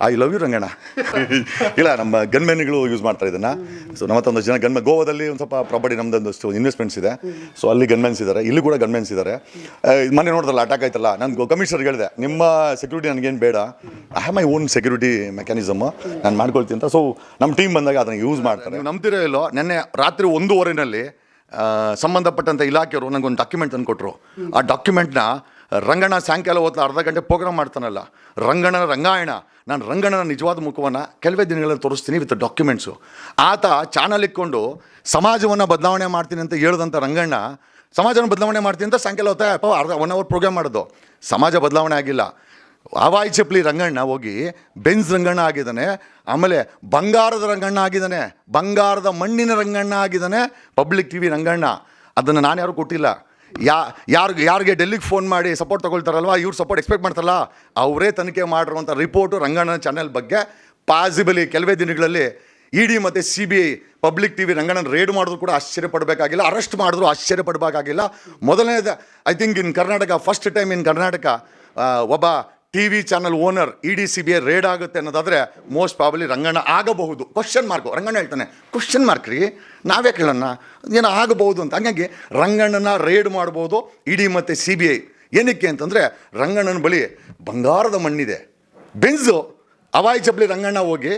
I love you Ranganna. ಇಲ್ಲ, ನಮ್ಮ ಗನ್ಮೆನ್ಗಳು use ಮಾಡ್ತಾರೆ ಇದನ್ನು. ಸೊ ನಮ್ಮ ಹತ್ರ ಒಂದಷ್ಟು ಜನ ಗನ್ಮೆನ್, ಗೋವಾದಲ್ಲಿ ಒಂದು ಸ್ವಲ್ಪ ಪ್ರಾಪರ್ಟಿ ನಮ್ಮದೊಂದಷ್ಟು ಇನ್ವೆಸ್ಟ್ಮೆಂಟ್ಸ್ ಇದೆ. ಸೊ ಅಲ್ಲಿ ಗನ್ಮೆನ್ಸ್ ಇದ್ದಾರೆ, ಇಲ್ಲಿ ಕೂಡ ಗನ್ಮೆನ್ಸ್ ಇದ್ದಾರೆ. ಮೊನ್ನೆ ನೋಡಿದ್ರಲ್ಲ ಅಟ್ಯಾಕ್ ಆಯ್ತಲ್ಲ, ನಾನು ಕಮಿಷನರ್ಗೆ ಹೇಳಿದೆ, ನಿಮ್ಮ ಸೆಕ್ಯೂರಿಟಿ ನನಗೇನು ಬೇಡ, I have my own security mechanism, ನಾನು ಮಾಡ್ಕೊಳ್ತೀನಿ ಅಂತ. ಸೊ ನಮ್ಮ ಟೀಮ್ ಬಂದಾಗ ಅದನ್ನು ಯೂಸ್ ಮಾಡ್ತಾರೆ. ನೀವು ನಂಬ್ತಿರೋ ಇಲ್ಲೋ, ನೆನ್ನೆ ರಾತ್ರಿ 1:15 ಸಂಬಂಧಪಟ್ಟಂಥ ಇಲಾಖೆಯವರು ನನಗೊಂದು ಡಾಕ್ಯುಮೆಂಟ್ ತಂದು ಕೊಟ್ಟರು. ಆ ಡಾಕ್ಯುಮೆಂಟ್ನ ರಂಗಣ್ಣ ಸಾಯಂಕಾಲ ಹೊತ್ತು ಅರ್ಧ ಗಂಟೆ ಪ್ರೋಗ್ರಾಮ್ ಮಾಡ್ತಾನಲ್ಲ, ರಂಗಣ್ಣನ ರಂಗಾಯಣ, ನಾನು ರಂಗಣ್ಣನ ನಿಜವಾದ ಮುಖವನ್ನು ಕೆಲವೇ ದಿನಗಳಲ್ಲಿ ತೋರಿಸ್ತೀನಿ ವಿತ್ ಡಾಕ್ಯುಮೆಂಟ್ಸು. ಆತ ಚಾನಲ್ ಇಟ್ಕೊಂಡು ಸಮಾಜವನ್ನು ಬದಲಾವಣೆ ಮಾಡ್ತೀನಿ ಅಂತ ಹೇಳಿದಂಥ ರಂಗಣ್ಣ ಸಮಾಜವನ್ನು ಬದಲಾವಣೆ ಮಾಡ್ತೀನಿ ಅಂತ ಸಾಯಂಕಾಲ ಹೊತ್ತ ಅರ್ಧ 1 hour ಪ್ರೋಗ್ರಾಮ್ ಮಾಡೋದು. ಸಮಾಜ ಬದಲಾವಣೆ ಆಗಿಲ್ಲ. ಹವಾಯಿ ಚಪ್ಪಲಿ ರಂಗಣ್ಣ ಹೋಗಿ ಬೆಂಜ್ ರಂಗಣ್ಣ ಆಗಿದ್ದಾನೆ, ಆಮೇಲೆ ಬಂಗಾರದ ರಂಗಣ್ಣ ಆಗಿದ್ದಾನೆ, ಬಂಗಾರದ ಮಣ್ಣಿನ ರಂಗಣ್ಣ ಆಗಿದ್ದಾನೆ ಪಬ್ಲಿಕ್ TV ರಂಗಣ್ಣ. ಅದನ್ನು ನಾನು ಯಾರು ಕೊಟ್ಟಿಲ್ಲ. ಯಾರಿಗೆ ಡೆಲ್ಲಿಗೆ ಫೋನ್ ಮಾಡಿ ಸಪೋರ್ಟ್ ತೊಗೊಳ್ತಾರಲ್ವ, ಇವ್ರು ಸಪೋರ್ಟ್ ಎಕ್ಸ್ಪೆಕ್ಟ್ ಮಾಡ್ತಾರಲ್ಲ, ಅವರೇ ತನಿಖೆ ಮಾಡಿರುವಂಥ ರಿಪೋರ್ಟು ರಂಗಣ್ಣನ ಚಾನೆಲ್ ಬಗ್ಗೆ ಪಾಸಿಬಲಿ ಕೆಲವೇ ದಿನಗಳಲ್ಲಿ ED ಮತ್ತು CBI ಪಬ್ಲಿಕ್ TV ರಂಗಣ್ಣನ ರೇಡ್ ಮಾಡಿದ್ರು ಕೂಡ ಆಶ್ಚರ್ಯಪಡಬೇಕಾಗಿಲ್ಲ, ಅರೆಸ್ಟ್ ಮಾಡಿದ್ರು ಆಶ್ಚರ್ಯಪಡಬೇಕಾಗಿಲ್ಲ. ಮೊದಲನೇದು I think in Karnataka, first time in Karnataka ಒಬ್ಬ TV channel owner ED CBI raid ಆಗುತ್ತೆ ಅನ್ನೋದಾದರೆ ಮೋಸ್ಟ್ ಪ್ರಾಬಲಿ ರಂಗಣ್ಣ ಆಗಬಹುದು. Question mark. ರಂಗಣ್ಣ ಹೇಳ್ತಾನೆ ಕ್ವಶನ್ ಮಾರ್ಕ್ ರೀ, ನಾವೇ ಕೇಳೋಣ ಏನೋ ಆಗಬಹುದು ಅಂತ. ಹಾಗಾಗಿ ರಂಗಣ್ಣನ ರೇಡ್ ಮಾಡ್ಬೋದು ED ಮತ್ತು CBI. ಏನಕ್ಕೆ ಅಂತಂದರೆ ರಂಗಣ್ಣನ ಬಳಿ ಬಂಗಾರದ ಮಣ್ಣಿದೆ. ಬೆಂಜು ಹವಾಯಿ ಚಪ್ಪಲಿ ರಂಗಣ್ಣ ಹೋಗಿ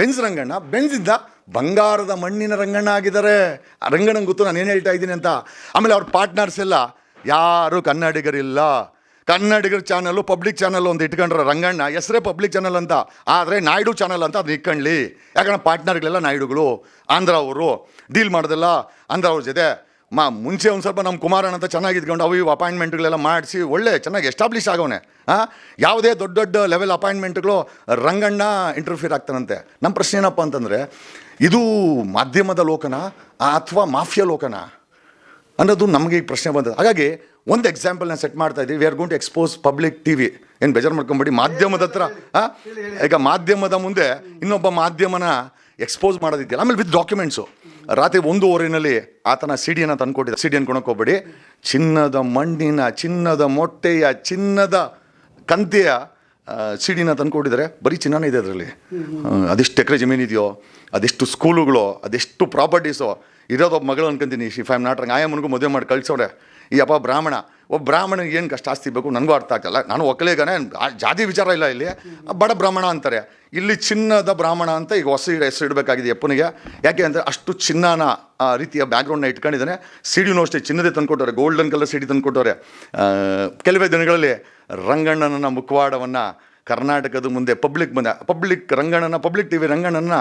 ಬೆಂಜ್ ರಂಗಣ್ಣ, ಬೆಂಜಿಂದ ಬಂಗಾರದ ಮಣ್ಣಿನ ರಂಗಣ್ಣ ಆಗಿದ್ದಾರೆ. ರಂಗಣ್ಣಂಗೆ ಗೊತ್ತು ನಾನು ಏನು ಹೇಳ್ತಾ ಇದ್ದೀನಿ ಅಂತ. ಆಮೇಲೆ ಅವ್ರ ಪಾರ್ಟ್ನರ್ಸ್ ಎಲ್ಲ ಯಾರು ಕನ್ನಡಿಗರಿಲ್ಲ. ಕನ್ನಡಿಗರ ಚಾನಲ್ಲು ಪಬ್ಲಿಕ್ ಚಾನಲ್ ಒಂದು ಇಟ್ಕೊಂಡ್ರೆ ರಂಗಣ್ಣ ಹೆಸರೇ ಪಬ್ಲಿಕ್ ಚಾನಲ್ ಅಂತ, ಆದರೆ ನಾಯ್ಡು ಚಾನಲ್ ಅಂತ ಅದನ್ನ ಇಟ್ಕೊಳ್ಳಿ. ಯಾಕಂದ್ರೆ ಪಾರ್ಟ್ನರ್ಗಳೆಲ್ಲ ನಾಯ್ಡುಗಳು. ಆಂಧ್ರ ಅವರು ಡೀಲ್ ಮಾಡೋದಲ್ಲ ಆಂಧ್ರ ಅವ್ರ ಜೊತೆ. ಮುಂಚೆ ಒಂದು ಸ್ವಲ್ಪ ನಮ್ಮ ಕುಮಾರಣ್ಣ ಅಂತ ಚೆನ್ನಾಗಿ ಇದ್ಕೊಂಡು ಇವು ಅಪಾಯಿಂಟ್ಮೆಂಟ್ಗಳೆಲ್ಲ ಮಾಡಿಸಿ ಒಳ್ಳೆ ಚೆನ್ನಾಗಿ ಎಸ್ಟಾಬ್ಲಿಷ್ ಆಗೋನೆ. ಯಾವುದೇ ದೊಡ್ಡ ದೊಡ್ಡ ಲೆವೆಲ್ ಅಪಾಯಿಂಟ್ಮೆಂಟ್ಗಳು ರಂಗಣ್ಣ ಇಂಟರ್ಫಿಯರ್ ಆಗ್ತಾನಂತೆ. ನಮ್ಮ ಪ್ರಶ್ನೆ ಏನಪ್ಪ ಅಂತಂದರೆ, ಇದು ಮಾಧ್ಯಮದ ಲೋಕನ ಅಥವಾ ಮಾಫಿಯಾ ಲೋಕನ ಅನ್ನೋದು ನಮಗೆ ಈ ಪ್ರಶ್ನೆ ಬಂದದ್ದು. ಹಾಗಾಗಿ ಒಂದು ಎಕ್ಸಾಂಪಲ್ ನಾನು ಸೆಟ್ ಮಾಡ್ತಾ ಇದ್ದೀವಿ. We are going to expose public TV. ಏನು ಬೇಜಾರು ಮಾಡ್ಕೊಂಬಿಡಿ, ಮಾಧ್ಯಮದ ಹತ್ರ ಈಗ ಮಾಧ್ಯಮದ ಮುಂದೆ ಇನ್ನೊಬ್ಬ ಮಾಧ್ಯಮನ ಎಕ್ಸ್ಪೋಸ್ ಮಾಡೋದಿದೆಯಲ್ಲ. ಆಮೇಲೆ ವಿತ್ ಡಾಕ್ಯುಮೆಂಟ್ಸು. ರಾತ್ರಿ 1:15 ಆತನ CD-ಯನ್ನು ತಂದುಕೊಟ್ಟಿದ್ದ. CD ಅನ್ಕೊಳಕ್ಕೆ ಹೋಗ್ಬೇಡಿ, ಚಿನ್ನದ ಮಣ್ಣಿನ, ಚಿನ್ನದ ಮೊಟ್ಟೆಯ, ಚಿನ್ನದ ಕಂತೆಯ CD-ನ ತಂದುಕೊಟ್ಟಿದ್ದಾರೆ. ಬರೀ ಚಿನ್ನನೇ ಇದೆ ಅದರಲ್ಲಿ. ಅದೆಷ್ಟು ಎಕರೆ ಜಮೀನಿದೆಯೋ, ಅದೆಷ್ಟು ಸ್ಕೂಲುಗಳು, ಅದೆಷ್ಟು ಪ್ರಾಪರ್ಟೀಸು ಇರೋದೊಬ್ಬ ಮಗಳು ಅನ್ಕೊಂತೀನಿ. If I am not wrong, ಆಯಮ್ಮನಿಗೂ ಮದುವೆ ಮಾಡಿ ಕಳ್ಸೋರೆ. ಈ ಅಪ್ಪ ಬ್ರಾಹ್ಮಣ, ಒಬ್ಬ ಬ್ರಾಹ್ಮಣಿಗೆ ಏನು ಕಷ್ಟ ಆಸ್ತಿ ಬೇಕು ನನಗೂ ಅರ್ಥ ಆಗ್ತಲ್ಲ. ನಾನು ಒಕ್ಕಲಿಗನೇ, ಜಾತಿ ವಿಚಾರ ಇಲ್ಲ ಇಲ್ಲಿ. ಬಡ ಬ್ರಾಹ್ಮಣ ಅಂತಾರೆ, ಇಲ್ಲಿ ಚಿನ್ನದ ಬ್ರಾಹ್ಮಣ ಅಂತ ಈಗ ಹೊಸ ಹೆಸರು ಇಡಬೇಕಾಗಿದೆ ಅಪ್ಪನಿಗೆ. ಯಾಕೆ ಅಂದರೆ ಅಷ್ಟು ಚಿನ್ನನ ರೀತಿಯ ಬ್ಯಾಕ್ಗ್ರೌಂಡ್ನ ಇಟ್ಕೊಂಡಿದ್ದಾನೆ. CD-ನೂ ಅಷ್ಟೇ ಚಿನ್ನದೇ ತಂದುಕೊಟ್ಟವ್ರೆ, ಗೋಲ್ಡನ್ ಕಲರ್ CD ತಂದುಕೊಟ್ಟವ್ರೆ. ಕೆಲವೇ ದಿನಗಳಲ್ಲಿ ರಂಗಣ್ಣನ ಮುಖವಾಡವನ್ನು ಕರ್ನಾಟಕದ ಮುಂದೆ ಪಬ್ಲಿಕ್ TV ರಂಗಣ್ಣನ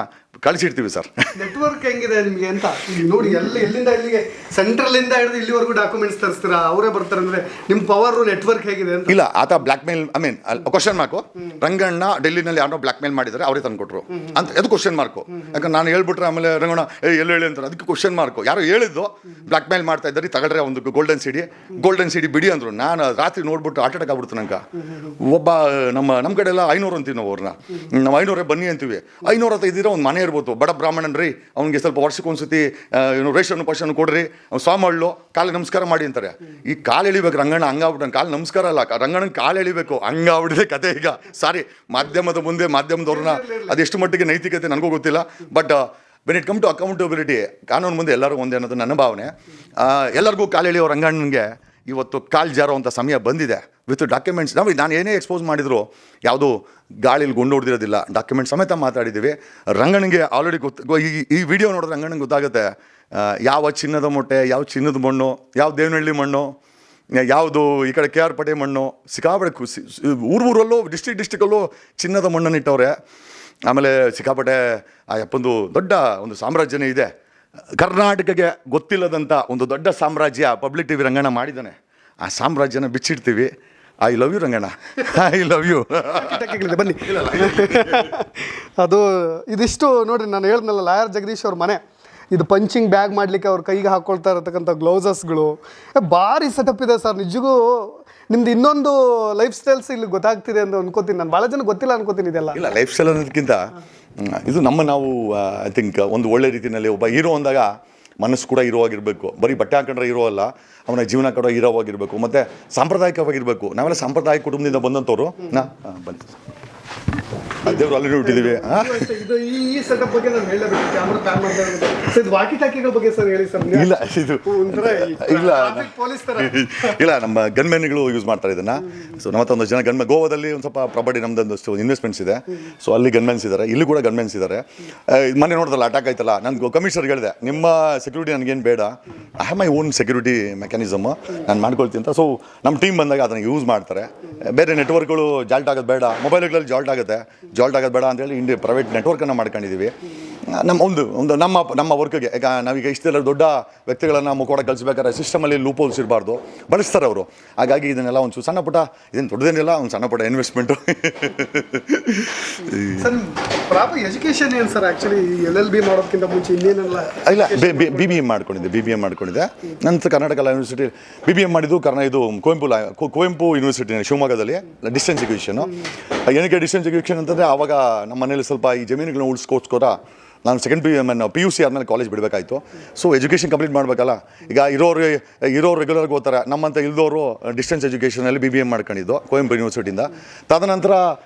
ಕಳಿಸಿರ್ತೀವಿ ಸರ್. ನೆಟ್ವರ್ಕ್ ಹೆಂಗಿದೆ ನಿಮಗೆ ಅಂತ ನೋಡಿ. ಎಲ್ಲಿಂದ ಇಲ್ಲಿಗೆ ಸೆಂಟ್ರಲಿಂದ ಹಿಡಿದು ಇಲ್ಲಿವರೆಗೂ ಡಾಕ್ಯುಮೆಂಟ್ಸ್ ತರಿಸ್ತೀರಾ, ಅವರೇ ಬರ್ತಾರೆ ಅಂದರೆ ನಿಮ್ಮ ಪವರ್ ನೆಟ್ವರ್ಕ್ ಹೇಗಿದೆ ಅಂತ. ಇಲ್ಲ, ಆತ blackmail, I mean question mark. Ranganna ಡೆಲ್ಲಿನಲ್ಲಿ ಯಾರೋ ಬ್ಲ್ಯಾಕ್ ಮೇಲ್ ಮಾಡಿದ್ದಾರೆ, ಅವರೇ ತಂದುಕೊಟ್ರು ಅಂತ. ಅದು ಕ್ವಶನ್ ಮಾರ್ಕು. ಯಾಕಂದ್ರೆ ನಾನು ಹೇಳ್ಬಿಟ್ರೆ ಆಮೇಲೆ ರಂಗಣ್ಣ ಎಲ್ಲಿ ಹೇಳಿ ಅಂತಾರೆ, ಅದಕ್ಕೆ ಕ್ವಶನ್ ಮಾರ್ಕು. ಯಾರೋ ಹೇಳಿದ್ದು ಬ್ಲ್ಯಾಕ್ ಮೇಲ್ ಮಾಡ್ತಾ ಇದ್ದಾರೆ, ತಗೊಳ್ರೆ ಒಂದು ಗೋಲ್ಡನ್ ಸಿಡಿ ಬಿಡಿ ಅಂದರು. ನಾನು ರಾತ್ರಿ ನೋಡ್ಬಿಟ್ಟು ಆಟ ಅಟ್ಯಾಕ್ ಆಗ್ಬಿಡ್ತು ನಂಗೆ. ಒಬ್ಬ ನಮ್ಮ ಕಡೆ ಎಲ್ಲ 500 ಅಂತೀವಿ ನಾವು ಅವ್ರನ್ನ. ನಾವು 500 ಬನ್ನಿ ಅಂತೀವಿ. 500 ಇದ್ದಿರೋ ಒಂದು ಮನೆ ಇರ್ಬೋದು. ಬಡ ಬ್ರಾಹ್ಮಣನ್ ರೀ, ಅವ್ನಿಗೆ ಸ್ವಲ್ಪ ವರ್ಷಕ್ಕೊಂದ್ಸತಿ ರೇಷನ್ ಪಶನ್ ಕೊಡ್ರಿ, ಸ್ವಾಮಳ್ಳು ಕಾಲು ನಮಸ್ಕಾರ ಮಾಡಿ ಅಂತಾರೆ. ಈ ಕಾಲು ಎಳಿಬೇಕು ರಂಗಣ್ಣ, ಹಂಗಾಗ್ಬಿಟ್ಟು ಕಾಲು ನಮಸ್ಕಾರ ಅಲ್ಲ, ರಂಗಣ್ಣನ ಕಾಲು ಎಳಿಬೇಕು, ಹಂಗಾಗ್ಬಿಟ್ಟಿದೆ ಕತೆ ಈಗ. ಸಾರಿ, ಮಾಧ್ಯಮದ ಮುಂದೆ ಮಾಧ್ಯಮದವ್ರನ್ನ ಅದೆಷ್ಟು ಮಟ್ಟಿಗೆ ನೈತಿಕತೆ ನನಗೂ ಗೊತ್ತಿಲ್ಲ. But when it come to accountability, ಕಾನೂನು ಮುಂದೆ ಎಲ್ಲರೂ ಒಂದೇ ಅನ್ನೋದು ನನ್ನ ಭಾವನೆ. ಎಲ್ಲರಿಗೂ ಕಾಲು ಎಳೆಯೋ ರಂಗಣ್ಣನಿಗೆ ಇವತ್ತು ಕಾಲು ಜಾರೋ ಅಂಥ ಸಮಯ ಬಂದಿದೆ ವಿತ್ ಡಾಕ್ಯುಮೆಂಟ್ಸ್. ನಾನು ಏನೇ ಎಕ್ಸ್ಪೋಸ್ ಮಾಡಿದ್ರು ಯಾವುದು ಗಾಳಿಲಿ ಗುಂಡು ಹೊಡೆದಿರೋದಿಲ್ಲ, ಡಾಕ್ಯುಮೆಂಟ್ಸ್ ಸಮೇತ ಮಾತಾಡಿದ್ದೀವಿ. ರಂಗಣ್ಣನಿಗೆ ಆಲ್ರೆಡಿ ಈ ವಿಡಿಯೋ ನೋಡಿದ್ರೆ ರಂಗಣ್ಣನಿಗೆ ಗೊತ್ತಾಗುತ್ತೆ ಯಾವ ಚಿನ್ನದ ಮೊಟ್ಟೆ, ಯಾವ ಚಿನ್ನದ ಮಣ್ಣು, ಯಾವ ದೇವನಹಳ್ಳಿ ಮಣ್ಣು, ಯಾವುದು ಈ ಕಡೆ KR ಪೇಟೆ ಮಣ್ಣು. ಸಿಕ್ಕಾಪಟ್ಟೆ ಊರಲ್ಲೂ ಡಿಸ್ಟಿಕ್ಕಲ್ಲೂ ಚಿನ್ನದ ಮಣ್ಣನ್ನು ಇಟ್ಟವ್ರೆ. ಆಮೇಲೆ ಸಿಕ್ಕಾಪಟ್ಟೆ ಆ ಅಪ್ಪಂದು ದೊಡ್ಡ ಒಂದು ಸಾಮ್ರಾಜ್ಯನೇ ಇದೆ. ಕರ್ನಾಟಕಕ್ಕೆ ಗೊತ್ತಿಲ್ಲದಂಥ ಒಂದು ದೊಡ್ಡ ಸಾಮ್ರಾಜ್ಯ ಪಬ್ಲಿಕ್ TV ರಂಗಣ್ಣ ಮಾಡಿದ್ದಾನೆ. ಆ ಸಾಮ್ರಾಜ್ಯನ ಬಿಚ್ಚಿಡ್ತೀವಿ. I love you Ranganna, I love you. ಬನ್ನಿ. ಅದು ಇದಿಷ್ಟು ನೋಡ್ರಿ, ನಾನು ಹೇಳ್ದನಲ್ಲ ಲಾಯರ್ ಜಗದೀಶ್ ಅವ್ರ ಮನೆ. ಇದು ಪಂಚಿಂಗ್ ಬ್ಯಾಗ್ ಮಾಡಲಿಕ್ಕೆ ಅವ್ರ ಕೈಗೆ ಹಾಕ್ಕೊಳ್ತಾ ಇರತಕ್ಕಂಥ ಗ್ಲೌಸಸ್ಗಳು ಭಾರಿ ಸೆಟಪ್ ಇದೆ ಸರ್. ನಿಜಗೂ ನಿಮ್ದು ಇನ್ನೊಂದು ಲೈಫ್ ಸ್ಟೈಲ್ಸ್ ಇಲ್ಲಿ ಗೊತ್ತಾಗ್ತಿದೆ ಅಂತ ಅನ್ಕೋತೀನಿ. ನಾನು ಭಾಳ ಜನ ಗೊತ್ತಿಲ್ಲ ಅನ್ಕೋತೀನಿ ಇದೆಲ್ಲ. ಇಲ್ಲ, ಲೈಫ್ ಸ್ಟೈಲ್ ಅನ್ನೋದಕ್ಕಿಂತ ಇದು ನಾವು ಐ ಥಿಂಕ್ ಒಂದು ಒಳ್ಳೆ ರೀತಿಯಲ್ಲಿ ಒಬ್ಬ ಹೀರೋ ಅಂದಾಗ ಮನಸ್ಸು ಕೂಡ ಹೀರೋ ಆಗಿರಬೇಕು. ಬರೀ ಬಟ್ಟೆ ಹಾಕೊಂಡ್ರೆ ಹೀರೋ ಅಲ್ಲ, ಅವನ ಜೀವನ ಕೂಡ ಹೀರೋ ಆಗಿರಬೇಕು, ಮತ್ತು ಸಾಂಪ್ರದಾಯಿಕವಾಗಿರಬೇಕು. ನಾವೆಲ್ಲ ಸಾಂಪ್ರದಾಯಿಕ ಕುಟುಂಬದಿಂದ ಬಂದಂಥವ್ರು. ಬನ್ನಿ. ದೇವ್ರು ಅಲ್ಲಿ ಹುಟ್ಟಿದ್ದೀವಿ. ಇದು ಈ ಸೆಟಪ್ ಬಗ್ಗೆ ನಾನು ಹೇಳಬೇಕು. ಕ್ಯಾಮ್ರಾ ಪ್ಯಾನ್ ಮಾಡ್ತಾ ಸರ್, ಇದು ವಾಕಿ ಟಾಕಿಗಳ ಬಗ್ಗೆ ಸರ್ ಹೇಳಿ ಸರ್. ಇಲ್ಲ ಇದು ಇಲ್ಲ ಪೊಲೀಸ್ ತರ ಇಲ್ಲ, ನಮ್ಮ ಗನ್ಮೆನ್ಗಳು ಯೂಸ್ ಮಾಡ್ತಾರೆ ಇದನ್ನ. ಸೊ ನಮ್ಮತ್ತೊಂದು ಜನ ಗನ್ಮೆನ್, ಗೋವಾದಲ್ಲಿ ಒಂದು ಸ್ವಲ್ಪ ಪ್ರಾಪರ್ಟಿ ನಮ್ದೊಂದಷ್ಟು ಇನ್ವೆಸ್ಟ್ಮೆಂಟ್ಸ್ ಇದೆ. ಸೊ ಅಲ್ಲಿ ಗನ್ಮೆನ್ಸ್ ಇದ್ದಾರೆ, ಇಲ್ಲಿ ಕೂಡ ಗನ್ಮೆನ್ಸ್ ಇದ್ದಾರೆ. ಮೊನ್ನೆ ನೋಡಿದ್ರಲ್ಲ ಅಟ್ಯಾಕ್ ಆಯ್ತಲ್ಲ, ನಾನು ಕಮಿಷನರ್ಗೆ ಹೇಳಿದೆ ನಿಮ್ಮ ಸೆಕ್ಯೂರಿಟಿ ನನಗೇನು ಬೇಡ, I have my own security mechanism, ನಾನು ಮಾಡ್ಕೊಳ್ತೀನಿ ಅಂತ. ಸೊ ನಮ್ಮ ಟೀಮ್ ಬಂದಾಗ ಅದನ್ನು ಯೂಸ್ ಮಾಡ್ತಾರೆ. ಬೇರೆ ನೆಟ್ವರ್ಕ್ಗಳು ಜಾಲ್ಟ್ ಆಗೋದು ಬೇಡ, ಮೊಬೈಲ್ಗಳಲ್ಲಿ ಜಾಲ್ಟ್ ಆಗೋದು ಬೇಡ ಅಂತೇಳಿ ಇಂಡಿಯಾ ಪ್ರೈವೇಟ್ ನೆಟ್ವರ್ಕನ್ನು ಮಾಡ್ಕೊಂಡಿದ್ದೀವಿ. ನಮ್ಮ ವರ್ಕ್ಗೆ. ಈಗ ನಾವೀಗ ಇಷ್ಟೆಲ್ಲ ದೊಡ್ಡ ವ್ಯಕ್ತಿಗಳನ್ನು ಮುಖೋಡ ಕಳಿಸ್ಬೇಕಾದ್ರೆ ಸಿಸ್ಟಮಲ್ಲಿ ಲೂಪ್ ಹೋಲ್ಸ್ ಇರಬಾರ್ದು, ಬಳಸ್ತಾರೆ ಅವರು. ಹಾಗಾಗಿ ಇದನ್ನೆಲ್ಲ ಒಂದು ಸಣ್ಣ ಪುಟ್ಟ, ಇದೇನು ದೊಡ್ಡದೇನಿಲ್ಲ, ಒಂದು ಸಣ್ಣ ಪುಟ್ಟ ಇನ್ವೆಸ್ಟ್ಮೆಂಟು. ಸರ್ ಪ್ರಾಪರ್ ಎಜುಕೇಶನ್ ಏನು ಸರ್ ಆ್ಯಕ್ಚುಲಿ LLB ಮಾಡೋದಕ್ಕಿಂತ ಮುಂಚೆ ಇನ್ನೇನೆಲ್ಲ? ಇಲ್ಲ, BBM ಮಾಡ್ಕೊಂಡಿದ್ದೆ. ನಂತರ ಕರ್ನಾಟಕ ಲಾ ಯೂನಿವರ್ಸಿಟಿ BBM ಮಾಡಿದ್ದು. ಇದು ಕುವೆಂಪು ಯೂನಿವರ್ಸಿಟಿ ಶಿವಮೊಗ್ಗದಲ್ಲಿ ಡಿಸ್ಟೆನ್ಸ್ ಎಜುಕೇಷನು. ಏನಕ್ಕೆ ಡಿಸ್ಟೆನ್ಸ್ ಎಜುಕೇಷನ್ ಅಂತಂದರೆ ಆವಾಗ ನಮ್ಮ ಮನೇಲಿ ಸ್ವಲ್ಪ ಈ ಜಮೀನುಗಳನ್ನ ಉಳಿಸ್ಕೋಸ್ಕರ ನಾನು PUC ಆದಮೇಲೆ ಕಾಲೇಜ್ ಬಿಡಬೇಕಾಯಿತು. ಸೊ ಎಜುಕೇಷನ್ ಕಂಪ್ಲೀಟ್ ಮಾಡಬೇಕಲ್ಲ. ಈಗ ಇರೋರು ರೆಗ್ಯುಲರ್ಗೆ ಓದ್ತಾರೆ, ನಮ್ಮಂತ ಇಲ್ದವರು ಡಿಸ್ಟೆನ್ಸ್ ಎಜುಕೇಷನಲ್ಲಿ BBM ಮಾಡ್ಕೊಂಡಿದ್ದು ಕುವೆಂಪು ಯೂನಿವರ್ಸಿಟಿಯಿಂದ. ತದನಂತರ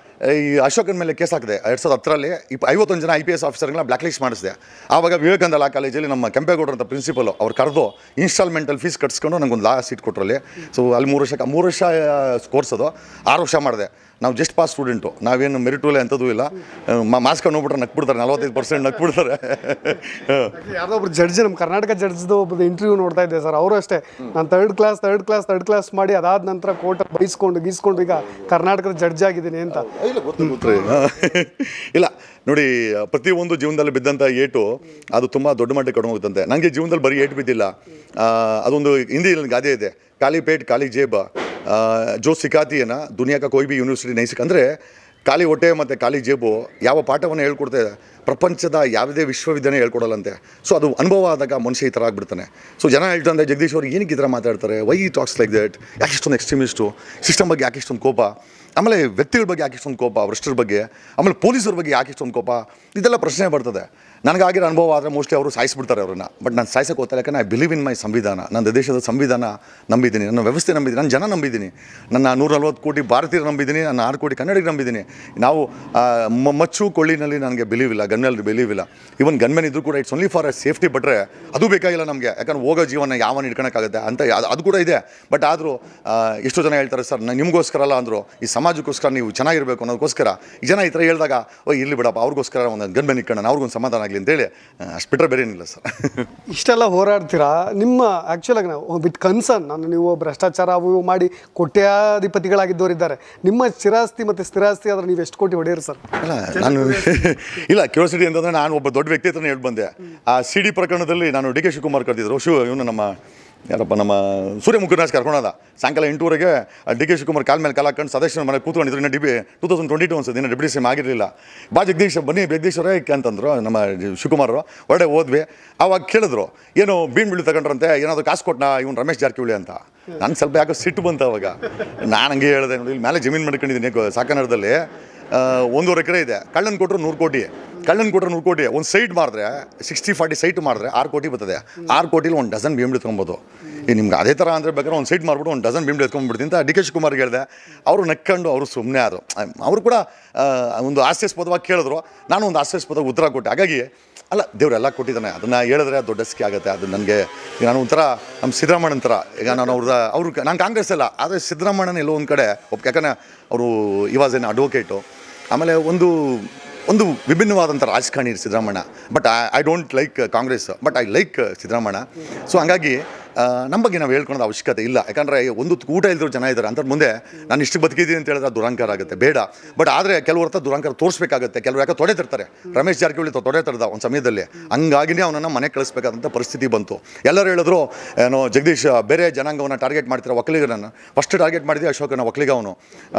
ಈ ಅಶೋಕನ ಮೇಲೆ ಕೇಸ್ ಹಾಕಿದೆ 2010ರಲ್ಲಿ. 51 ಜನ IPS ಆಫೀಸರ್ಗಳನ್ನ ಬ್ಲ್ಯಾಕ್ ಲಿಸ್ಟ್ ಮಾಡಿಸಿದೆ. ಆವಾಗ ವಿವೇಕಾನಂದ ಲಾ ಕಾಲೇಜಲ್ಲಿ ನಮ್ಮ ಕೆಂಪೇಗೌಡರು ಅಂತ ಪ್ರಿನ್ಸಿಪಲು ಅವ್ರು ಕರೆದು ಇನ್ಸ್ಟಾಲ್ಮೆಂಟಲ್ಲಿ ಫೀಸ್ ಕಟ್ಸ್ಕೊಂಡು ನನಗೊಂದು ಲಾ ಸೀಟ್ ಕೊಟ್ಟರಲ್ಲಿ. ಸೊ ಅಲ್ಲಿ 3 ವರ್ಷ ಕೋರ್ಸ್ ಅದು 6 ವರ್ಷ ಮಾಡಿದೆ. ನಾವು ಜಸ್ಟ್ ಪಾಸ್ ಸ್ಟೂಡೆಂಟು, ನಾವೇನು ಮೆರಿಟೂಲೆ ಅಂಥದ್ದು ಇಲ್ಲ. ಮಾಸ್ಕ್ ನೋಡ್ಬಿಟ್ರೆ ನಕ್ಬಿಡ್ತಾರೆ, 45% ನಕ್ಬಿಡ್ತಾರೆ. ಯಾವುದೋ ಒಬ್ರು ಜಡ್ಜ್, ನಮ್ಮ ಕರ್ನಾಟಕ ಜಡ್ಜ್ದು ಒಬ್ಬರು ಇಂಟರ್ವ್ಯೂ ನೋಡ್ತಾ ಇದ್ದೆ ಸರ್. ಅವರು ಅಷ್ಟೇ, ನಾನು ಥರ್ಡ್ ಕ್ಲಾಸ್ ಮಾಡಿ ಅದಾದ ನಂತರ ಕೋರ್ಟಲ್ಲಿ ಗೀಸ್ಕೊಂಡು ಈಗ ಕರ್ನಾಟಕದ ಜಡ್ಜ್ ಆಗಿದ್ದೀನಿ ಅಂತ. ಗೊತ್ತು. ಇಲ್ಲ ನೋಡಿ, ಪ್ರತಿಯೊಂದು ಜೀವನದಲ್ಲಿ ಬಿದ್ದಂಥ ಏಟು ಅದು ತುಂಬ ದೊಡ್ಡ ಮಟ್ಟಿಗೆ ಕಡಿಮೆ ಹೋಗುತ್ತಂತೆ. ನನಗೆ ಜೀವನದಲ್ಲಿ ಬರೀ ಏಟು ಬಿದ್ದಿಲ್ಲ. ಅದೊಂದು ಹಿಂದಿಯಲ್ಲಿ ಗಾದೆ ಇದೆ, ಖಾಲಿ ಪೇಟ್ ಖಾಲಿ ಜೇಬ ಜೋ ಸಿಕಾತಿಯನ್ನ ದುನಿಯಾ ಕಾ ಕೋಯಿ ಬಿ ಯೂನಿವರ್ಸಿಟಿ ನೈಸಿಕ್. ಅಂದರೆ ಖಾಲಿ ಹೊಟ್ಟೆ ಮತ್ತು ಖಾಲಿ ಜೇಬು ಯಾವ ಪಾಠವನ್ನು ಹೇಳ್ಕೊಡ್ತೇವೆ, ಪ್ರಪಂಚದ ಯಾವುದೇ ವಿಶ್ವವಿದ್ಯಾಲಯ ಹೇಳ್ಕೊಡಲ್ಲಂತೆ. ಸೊ ಅದು ಅನುಭವ ಆದಾಗ ಮನುಷ್ಯ ಈ ಥರ ಆಗ್ಬಿಡ್ತಾನೆ. ಸೊ ಜನ ಹೇಳ್ತಾರೆ, ಜಗದೀಶ್ ಅವ್ರು ಏನಕ್ಕೆ ಈ ಥರ ಮಾತಾಡ್ತಾರೆ, ವೈ ಟಾಕ್ಸ್ ಲೈಕ್ ದಟ್, ಯಾಕೆ ಇಷ್ಟೊಂದು ಎಕ್ಸ್ಟ್ರೀಮಿಸ್ಟು, ಸಿಸ್ಟಮ್ ಬಗ್ಗೆ ಯಾಕೆ ಇಷ್ಟೊಂದು ಕೋಪ, ಆಮೇಲೆ ವ್ಯಕ್ತಿಗಳ ಬಗ್ಗೆ ಯಾಕೆ ಇಷ್ಟೊಂದು ಕೋಪ, ಭ್ರಷ್ಟರ ಬಗ್ಗೆ, ಆಮೇಲೆ ಪೊಲೀಸರ ಬಗ್ಗೆ ಯಾಕೆ ಇಷ್ಟೊಂದು ಕೋಪ, ಇದೆಲ್ಲ ಪ್ರಶ್ನೆ ಬರ್ತದೆ. ನನಗಾಗಿರೋ ಅನುಭವ ಆದರೆ ಮೋಸ್ಟ್ಲಿ ಅವರು ಸಾಯಿಸ್ಬಿಡ್ತಾರೆ ಅವ್ರನ್ನ. ಬಟ್ ನಾನು ಸಾಯಿಸೋಕೆ ಹೋಗ್ತಾ, ಯಾಕಂದರೆ ಐ ಬಿಲೀವ್ ಇನ್ ಮೈ ಸಂವಿಧಾನ. ನನ್ನ ದೇಶದ ಸಂವಿಧಾನ ನಂಬಿದ್ದೀನಿ, ನನ್ನ ವ್ಯವಸ್ಥೆ ನಂಬಿದ್ದೀನಿ, ನನ್ನ ಜನ ನಂಬಿದ್ದೀನಿ, ನನ್ನ 140 ಕೋಟಿ ಭಾರತೀಯರು ನಂಬಿದ್ದೀನಿ, ನನ್ನ 6 ಕೋಟಿ ಕನ್ನಡಿಗರು ನಂಬಿದ್ದೀನಿ. ನಾವು ಮಚ್ಚು ಕೊಳ್ಳಿನಲ್ಲಿ ನನಗೆ ಬಿಲೀವ್ ಇಲ್ಲ, ಗನ್ನಲ್ಲಿ ಬಿಲೀವ್ ಇಲ್ಲ. ಇವನ್ ಗನ್ಮೆನ್ ಇದ್ರೂ ಕೂಡ it's only for a safety, ಬಿಟ್ಟರೆ ಅದು ಬೇಕಾಗಿಲ್ಲ ನಮಗೆ. ಯಾಕಂದ್ರೆ ಹೋಗೋ ಜೀವನ ಯಾವನ್ನ ಇಟ್ಕೊಳಕ್ಕಾಗುತ್ತೆ ಅಂತ ಅದು ಕೂಡ ಇದೆ. ಬಟ್ ಆದರೂ ಎಷ್ಟೋ ಜನ ಹೇಳ್ತಾರೆ, ಸರ್ ನಿಮಗೋಸ್ಕರ ಅಲ್ಲ ಅಂದರು, ಈ ಸಮಾಜಕ್ಕೋಸ್ಕರ ನೀವು ಚೆನ್ನಾಗಿರಬೇಕು ಅನ್ನೋದಕ್ಕೋಸ್ಕರ. ಈ ಜನ ಈ ಥರ ಹೇಳಿದಾಗ, ಇಲ್ಲಿ ಬಿಡಪ್ಪ, ಅವ್ರಿಗೋಸ್ಕರ ಒಂದು ಗನ್ಮೆನ್ ಇಟ್ಕೊಂಡು ಅವ್ರಿಗೊಂದು ಸಮಾಧಾನ ಆಗಲಿ ಅಂತೇಳಿ ಅಷ್ಟು ಬಿಟ್ಟರೆ ಬೇರೆ ಏನಿಲ್ಲ ಸರ್. ಇಷ್ಟೆಲ್ಲ ಹೋರಾಡ್ತೀರಾ, ನಿಮ್ಮ ಆ್ಯಕ್ಚುಲಾಗಿ ನಾವು ವಿತ್ ಕನ್ಸರ್ನ್, ನೀವು ಭ್ರಷ್ಟಾಚಾರ ಅವು ಮಾಡಿ ಕೋಟ್ಯಾಧಿಪತಿಗಳಾಗಿದ್ದವರಿದ್ದಾರೆ. ನಿಮ್ಮ ಚಿರಾಸ್ತಿ ಮತ್ತು ಸ್ಥಿರಾಸ್ತಿ ಆದರೆ ನೀವು ಎಷ್ಟು ಕೋಟಿ ಹೊಡೆಯಿರಿ ಸರ್? ಅಲ್ಲ ನಾನು ಇಲ್ಲ, ಕ್ಯೂರಿಯಾಸಿಟಿ ಅಂತಂದರೆ ನಾನು ಒಬ್ಬ ದೊಡ್ಡ ವ್ಯಕ್ತಿ ಹತ್ರನೇ ಹೇಳಿ ಬಂದೆ. ಆ CD ಪ್ರಕರಣದಲ್ಲಿ ನಾನು DK ಶಿವಕುಮಾರ್ ಕರೆದಿದ್ರು. ಇವನು ನಮ್ಮ ನಮ್ಮ ಸೂರ್ಯಮುಖರಾಜ್ ಕರ್ಕೊಂಡೋದ. ಸಾಯಂಕಾಲ 8 DK ಶಿವಕುಮಾರ್ ಕಾಲ ಮೇಲೆ ಕಾಲ ಹಾಕೊಂಡು ಸದಸ್ಯನ ಮನೆ ಕೂತ್ಕೊಂಡಿದ್ರು. ಇನ್ನು 2022 ಅನ್ಸುತ್ತೆ, ಇನ್ನು ಡೆಪ್ಯೂಟಿ CM ಆಗಿರಲಿಲ್ಲ. ಜಗದೀಶ್ ಬನ್ನಿ ಜಗದೀಶ್ವರೇ ಅಂತಂದರು ನಮ್ಮ ಶಿವಕುಮಾರ್. ಹೊರಡೆ ಹೋದ್ವಿ. ಆವಾಗ ಕೇಳಿದ್ರು, ಏನು ಬೀಳ್ಬಿಳಿ ತಗೊಂಡ್ರಂತೆ, ಏನಾದರೂ ಕಾಸು ಕೊಟ್ಟನಾ ಇವನು ರಮೇಶ್ ಜಾರಕಿಹೊಳಿ ಅಂತ. ನಾನು ಸ್ವಲ್ಪ ಯಾಕೋ ಸಿಟ್ಟು ಬಂತು ಅವಾಗ. ನಾನು ಹಂಗೆ ಹೇಳಿದೆ, ನೋಡಿ ಇಲ್ಲಿ ಮೇಲೆ ಜಮೀನು ಮಾಡ್ಕೊಂಡಿದ್ದೀನಿ ಸಾಕನಹಳ್ಳಿಯಲ್ಲಿ, 1.5 ಎಕರೆ ಇದೆ. ಕಳ್ಳನ್ ಕೊಟ್ಟರು 100 ಕೋಟಿ. ಒಂದು ಸೈಟ್ ಮಾರಿದ್ರೆ 60-40 ಸೈಟ್ ಮಾರಿದ್ರೆ 6 ಕೋಟಿ ಬರ್ತದೆ. 6 ಕೋಟಿಲಿ 1 ಡಜನ್ BMD ಎತ್ಕೊಬೋದು. ಈಗ ನಿಮ್ಗೆ ಅದೇ ಥರ ಅಂದರೆ ಬೇಕಾದ್ರೆ ಒಂದು ಸೈಟ್ ಮಾರ್ಬಿಟ್ಟು 1 ಡಜನ್ BMD ಎತ್ಕೊಂಡ್ಬಿಡ್ತೀನಿ ಅಂತ DK ಶಿವಕುಮಾರ್ಗೆ ಹೇಳಿದೆ. ಅವರು ನಕ್ಕೊಂಡು ಅವರು ಸುಮ್ಮನೆ ಆದರು. ಅವರು ಕೂಡ ಒಂದು ಹಾಸ್ಯಾಸ್ಪದವಾಗಿ ಕೇಳಿದ್ರು, ನಾನು ಒಂದು ಹಾಸ್ಯಾಸ್ಪದವಾಗಿ ಉತ್ತರ ಕೊಟ್ಟೆ. ಹಾಗಾಗಿ ಅಲ್ಲ, ದೇವರೆಲ್ಲ ಕೊಟ್ಟಿದ್ದಾನೆ, ಅದನ್ನು ಹೇಳಿದ್ರೆ ದೊಡ್ಡಸ್ಕೆ ಆಗುತ್ತೆ. ಅದು ನನಗೆ ನಾನು ಒಂಥರ ನಮ್ಮ ಸಿದ್ದರಾಮಣ್ಣನ ಥರ. ಈಗ ನಾನು ನಾನು ಕಾಂಗ್ರೆಸ್ ಅಲ್ಲ, ಆದರೆ ಸಿದ್ದರಾಮಣ್ಣನ ಎಲ್ಲೋ ಒಂದು ಕಡೆ ಯಾಕಂದರೆ ಅವರು ಇವಾಸ್ ಏನು ಅಡ್ವೊಕೇಟು, ಆಮೇಲೆ ಒಂದು ವಿಭಿನ್ನವಾದಂಥ ರಾಜಕಾರಣಿ Siddaramanna. But I don't like Congress, but I like Siddaramanna. So ಹಂಗಾಗಿ ನಮ್ಮ ಬಗ್ಗೆ ನಾವು ಹೇಳ್ಕೊಳ್ಳೋದು ಅವಶ್ಯಕತೆ ಇಲ್ಲ. ಯಾಕಂದರೆ ಒಂದು ಊಟ ಇಲ್ದಿರೋ ಜನ ಇದ್ದಾರೆ ಅಂತ ಮುಂದೆ ನಾನು ಇಷ್ಟು ಬದುಕಿದ್ದೀನಿ ಅಂತ ಹೇಳಿದ್ರೆ ದುರಂಕಾರ ಆಗುತ್ತೆ, ಬೇಡ. ಬಟ್ ಆದರೆ ಕೆಲವ್ರ ಹತ್ರ ದುರಂಕಾರ ತೋರಿಸ್ಬೇಕಾಗುತ್ತೆ. ಕೆಲವ್ರು ಯಾಕೆ ತೊಡೆ ತರ್ತಾರೆ. ರಮೇಶ್ ಜಾರಕಿಹೊಳಿ ತೊಡೆ ತರ್ದ ಒಂದು ಸಮಯದಲ್ಲಿ, ಹಂಗಾಗಿನೇ ಅವನನ್ನು ಮನೆ ಕಳಿಸ್ಬೇಕಾದಂಥ ಪರಿಸ್ಥಿತಿ ಬಂತು. ಎಲ್ಲರೂ ಹೇಳಿದ್ರು, ಏನೋ ಜಗದೀಶ್ ಬೇರೆ ಜನಾಂಗವನ್ನು ಟಾರ್ಗೆಟ್ ಮಾಡ್ತೀರ, ಒಕ್ಕಲಿಗರನ್ನು ಫಸ್ಟ್ ಟಾರ್ಗೆಟ್ ಮಾಡಿದ್ವಿ. ಅಶೋಕನ ಒಕ್ಕಲಿಗ ಅವನು.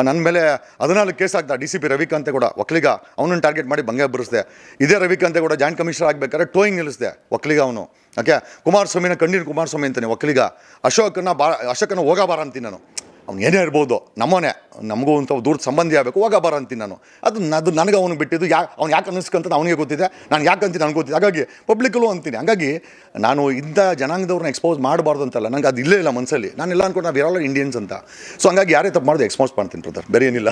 ನನ್ನ ಮೇಲೆ 14 ಕೇಸ್ ಆಗ್ತಾ. DCP ರವಿಕಾಂತೆ ಕೂಡ ಒಕ್ಕಲಿಗ, ಅವನನ್ನು ಟಾರ್ಗೆಟ್ ಮಾಡಿ ಬಂಗೆ ಬರೆಸಿದೆ. ಇದೇ ರವಿಕಾಂತೆ ಕೂಡ ಜಾಯಿಂಟ್ ಕಮಿಷನರ್ ಆಗಬೇಕಾದ್ರೆ ಟೋಯಿಂಗ್ ನಿಲ್ಲಿಸಿದೆ, ಒಕ್ಕಲಿಗ ಅವನು. ಓಕೆ, ಕುಮಾರಸ್ವಾಮಿನ ಕಣ್ಣೀರು ಕುಮಾರಸ್ವಾಮಿ ಅಂತಾನೆ ಒಕ್ಕಲಿಗ. ಅಶೋಕನ ಹೋಗಬಾರ ಅಂತೀನಿ ನಾನು. ಅವ್ನು ಏನೇ ಇರ್ಬೋದು, ನಮಗೂ ಅಂತ ದೂರ ಸಂಬಂಧಿ ಆಗಬೇಕು, ಹೋಗಬಾರ ಅಂತೀನಿ ನಾನು. ಅದು ನನಗೆ ಅವನು ಬಿಟ್ಟಿದ್ದು. ಅವ್ನು ಯಾಕೆ ಅನ್ನಿಸ್ಕಂತ ಅವನಿಗೆ ಗೊತ್ತಿದೆ, ನಾನು ಯಾಕೆ ಅಂತೀನಿ ನನಗೆ ಗೊತ್ತಿದೆ. ಹಾಗಾಗಿ ಪಬ್ಲಿಕಲ್ಲೂ ಅಂತೀನಿ. ಹಾಗಾಗಿ ನಾನು ಇಂಥ ಜನಾಂಗದವ್ರನ್ನ ಎಕ್ಸ್ಪೋಸ್ ಮಾಡಬಾರ್ದು ಅಂತಲ್ಲ, ನನಗೆ ಅದು ಇಲ್ಲೇ ಇಲ್ಲ ಮನಸ್ಸಲ್ಲಿ. ನಾನೆಲ್ಲ ಅಂದ್ಕೊಂಡು ನಾವು ಯಾರಲ್ಲ ಇಂಡಿಯನ್ಸ್ ಅಂತ. ಸೊ ಹಂಗಾಗಿ ಯಾರೇ ತಪ್ಪು ಮಾಡೋದು ಎಕ್ಸ್ಪೋಸ್ ಮಾಡ್ತೀನಿ ಬ್ರದರ್, ಬೇರೆ ಏನಿಲ್ಲ.